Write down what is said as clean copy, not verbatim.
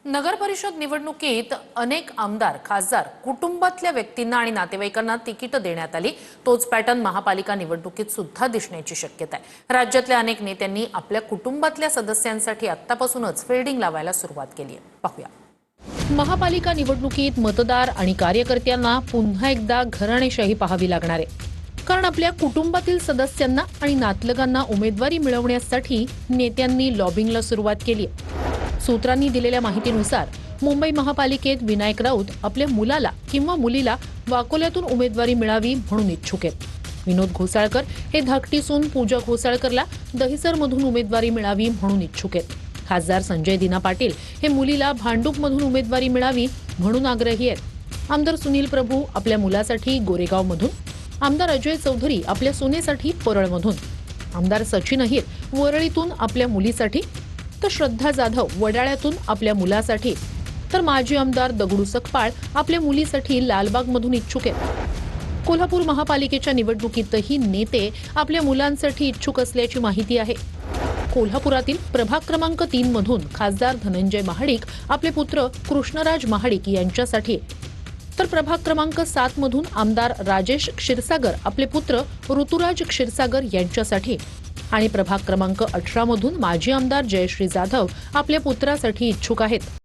नगर परिषद निवडणुकीत अनेक आमदार खासदार कुटुंबातल्या व्यक्तींना आणि नातेवाईकांना तिकीट देण्यात आली। तोच पॅटर्न महापालिका निवडणुकीत सुद्धा दिसण्याची शक्यता आहे। राज्यातल्या अनेक नेत्यांनी आपल्या कुटुंबातल्या सदस्यांसाठी आत्तापासूनच फिल्डिंग लावायला सुरुवात केली आहे। पाहूया। महापालिका निवडणुकीत मतदार आणि कार्यकर्त्यांना पुन्हा एकदा घराणेशाही पाहावी लागणार आहे, कारण आपल्या कुटुंबातील सदस्यांना आणि नातलगांना उमेदवारी मिळवण्यासाठी नेत्यांनी लॉबिंगला सुरुवात केली आहे। सूत्रांनी दिलेल्या माहितीनुसार मुंबई महापालिकेत विनायक राऊत आपल्या मुलाला किंवा मुलीला वाकोल्यातून उमेदवारी मिळावी म्हणून इच्छुक आहेत। विनोद घोसाळकर हे धाकटीसून पूजा घोसाळकरला दहिसरमधून उमेदवारी मिळावी म्हणून इच्छुक आहेत। खासदार संजय दिना पाटील हे मुलीला भांडूपमधून उमेदवारी मिळावी म्हणून आग्रही आहेत। आमदार सुनील प्रभू आपल्या मुलासाठी गोरेगावमधून, आमदार अजय चौधरी आपल्या सुनेसाठी परळमधून, आमदार सचिन अहिर वरळीतून आपल्या मुलीसाठी, तर श्रद्धा जाधव वडाळ्यातून आपल्या मुलासाठी, तर माजी आमदार दगडू सकपाळ आपल्या मुलीसाठी लालबागमधून इच्छुक आहेत। कोल्हापूर महापालिकेच्या निवडणुकीतही नेते आपल्या मुलांसाठी इच्छुक असल्याची माहिती आहे। कोल्हापुरातील प्रभाग क्रमांक 3 मधून खासदार धनंजय महाडिक आपले पुत्र कृष्णराज महाडिक यांच्यासाठी, तर प्रभाग क्रमांक 7 मधून आमदार राजेश क्षीरसागर आपले पुत्र ऋतुराज क्षीरसागर यांच्यासाठी आणि प्रभाग क्रमांक 18 मधून माजी आमदार जयश्री जाधव आपल्या पुत्रासाठी इच्छुक आहेत।